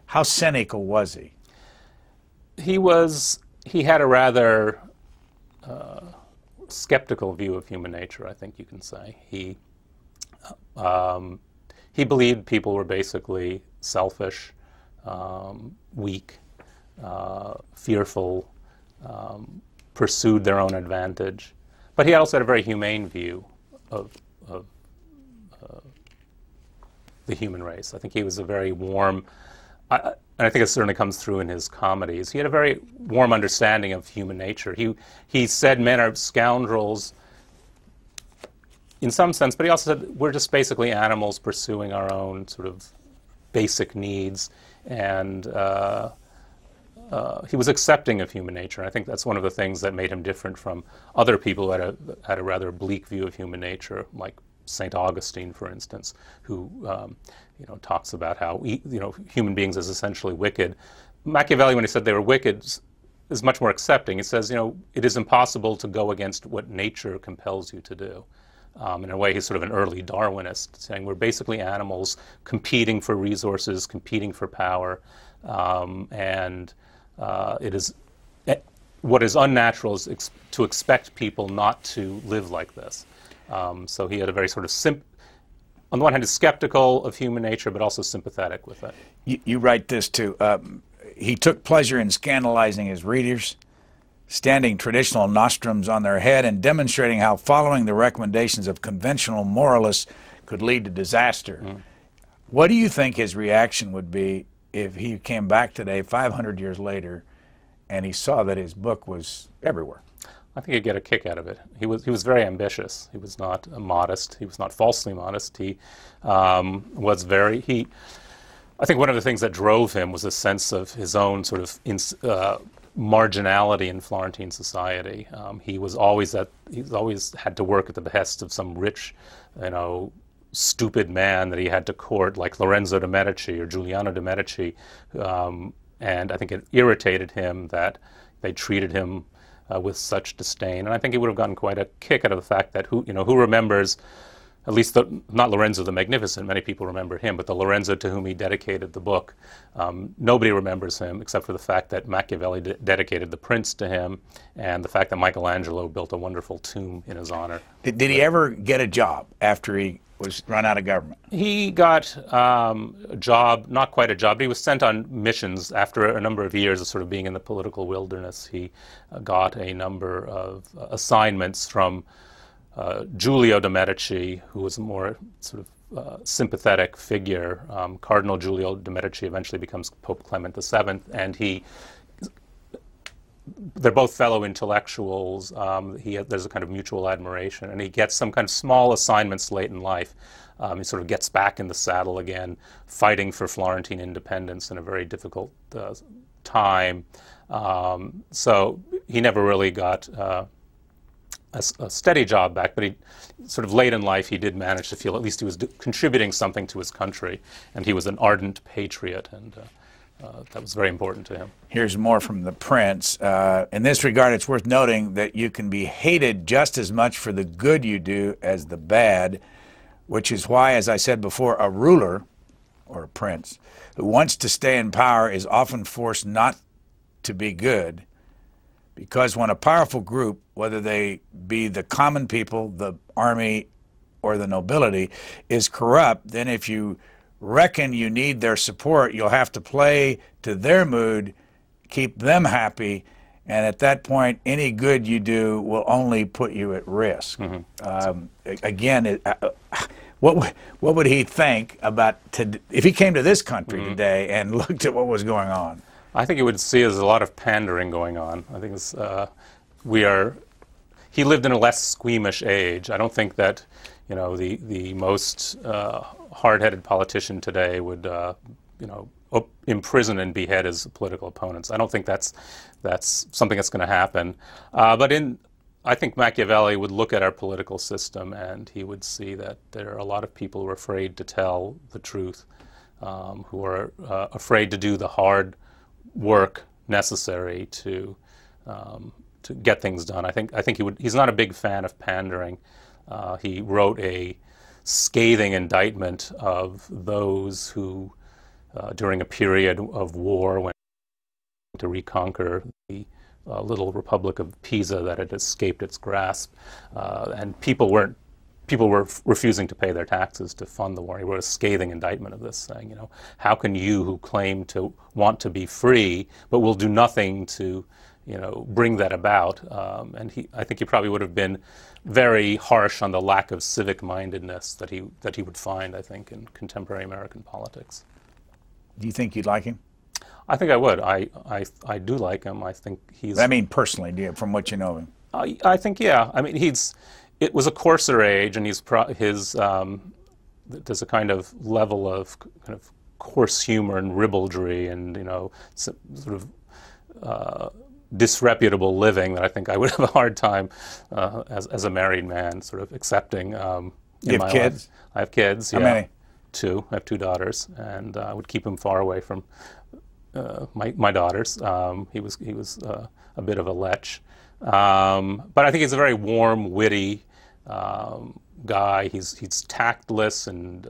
How cynical was he? He had a rather skeptical view of human nature, I think you can say. He believed people were basically selfish, weak, fearful, pursued their own advantage. But he also had a very humane view of the human race. I think he was a very warm, and I think it certainly comes through in his comedies. He had a very warm understanding of human nature. He said men are scoundrels in some sense, but he also said we're just basically animals pursuing our own sort of basic needs, and he was accepting of human nature. And I think that's one of the things that made him different from other people who had a rather bleak view of human nature, like St. Augustine, for instance, who talks about how human beings is essentially wicked. Machiavelli, when he said they were wicked, is much more accepting. He says, it is impossible to go against what nature compels you to do. In a way, he's sort of an early Darwinist, saying we're basically animals competing for resources, competing for power, and it is what is unnatural is to expect people not to live like this. So he had a very sort of on the one hand, is skeptical of human nature, but also sympathetic with it. You write this too. He took pleasure in scandalizing his readers, standing traditional nostrums on their head and demonstrating how following the recommendations of conventional moralists could lead to disaster. What do you think his reaction would be if he came back today, 500 years later, and he saw that his book was everywhere? I think he'd get a kick out of it. He was very ambitious. He was not modest. He was not falsely modest. He was very... I think one of the things that drove him was a sense of his own sort of marginality in Florentine society. He's always had to work at the behest of some rich, stupid man that he had to court, like Lorenzo de' Medici or Giuliano de' Medici, and I think it irritated him that they treated him with such disdain. And I think he would have gotten quite a kick out of the fact that who remembers, at least not Lorenzo the Magnificent, many people remember him, but the Lorenzo to whom he dedicated the book, nobody remembers him except for the fact that Machiavelli dedicated The Prince to him, and the fact that Michelangelo built a wonderful tomb in his honor. Did he ever get a job after he was run out of government? He got a job, not quite a job, but he was sent on missions after a number of years of sort of being in the political wilderness. He got a number of assignments from Giulio de' Medici, who was a more sort of sympathetic figure. Cardinal Giulio de' Medici eventually becomes Pope Clement VII, and they're both fellow intellectuals. There's a kind of mutual admiration, and he gets some kind of small assignments late in life. He sort of gets back in the saddle again, fighting for Florentine independence in a very difficult time. So he never really got a steady job back, but he sort of late in life he did manage to feel at least he was contributing something to his country, and he was an ardent patriot, and that was very important to him. Here's more from The Prince. In this regard, it's worth noting that you can be hated just as much for the good you do as the bad, which is why, as I said before, a ruler, or a prince, who wants to stay in power is often forced not to be good, because when a powerful group, whether they be the common people, the army, or the nobility, is corrupt, then if you reckon you need their support, you'll have to play to their mood, keep them happy, and at that point, any good you do will only put you at risk. Again, what would he think about if he came to this country today and looked at what was going on? I think you would see there's a lot of pandering going on. I think he lived in a less squeamish age. I don't think that, the most hard-headed politician today would, imprison and behead his political opponents. I don't think that's something that's going to happen. I think Machiavelli would look at our political system and he would see that there are a lot of people who are afraid to tell the truth, who are afraid to do the hard work necessary to get things done. I think he's not a big fan of pandering. He wrote a scathing indictment of those who, during a period of war, went to reconquer the little republic of Pisa that had escaped its grasp, and people were refusing to pay their taxes to fund the war. He wrote a scathing indictment of this, saying, how can you, who claim to want to be free but will do nothing to, bring that about? I think he probably would have been very harsh on the lack of civic mindedness that he would find, I think, in contemporary American politics. Do you think you'd like him? I think I would. I do like him. I think he's... I mean, personally, from what you know of him. I think, yeah. I mean, it was a coarser age, and there's a kind of level of kind of coarse humor and ribaldry and, sort of disreputable living that I think I would have a hard time as a married man sort of accepting You have kids? I have kids, How yeah. many? 2. I have 2 daughters, and I would keep him far away from my daughters. He was a bit of a lech. But I think he's a very warm, witty guy. He's tactless and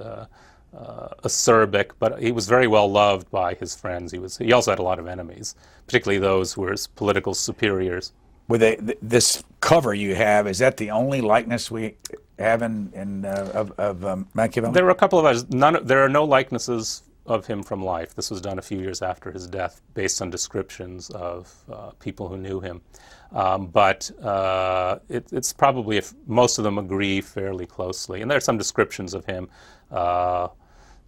acerbic, but he was very well loved by his friends. He also had a lot of enemies, particularly those who were his political superiors. This cover you have, is that the only likeness we have of Machiavelli? There were a couple of others. There are no likenesses of him from life. This was done a few years after his death, based on descriptions of people who knew him. But it's probably, if most of them agree fairly closely. And there are some descriptions of him.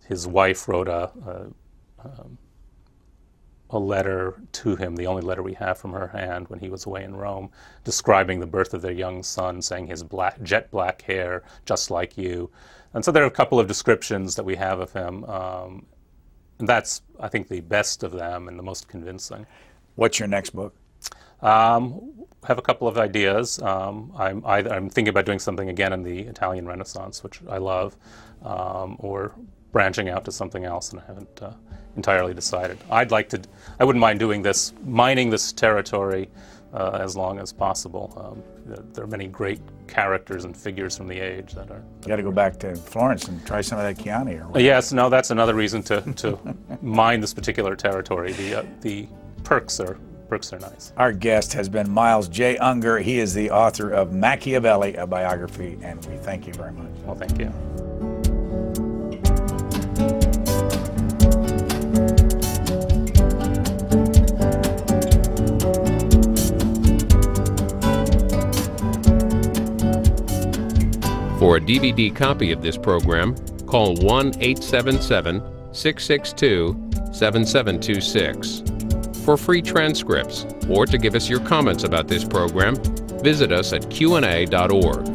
His wife wrote a letter to him, the only letter we have from her hand when he was away in Rome, describing the birth of their young son, saying his jet black hair, just like you. And so there are a couple of descriptions that we have of him. And that's, I think, the best of them and the most convincing. What's your next book? Have a couple of ideas. I'm thinking about doing something again in the Italian Renaissance, which I love, or branching out to something else, and I haven't entirely decided. I wouldn't mind doing this, mining this territory as long as possible. There are many great characters and figures from the age that are... You got to go back to Florence and try some of that Chianti. Or yes, no, that's another reason to mine this particular territory. The perks are nice. Our guest has been Miles J. Unger. He is the author of Machiavelli, a biography, and we thank you very much. Well, thank you. For a DVD copy of this program, call 1-877-662-7726. For free transcripts or to give us your comments about this program, visit us at qna.org.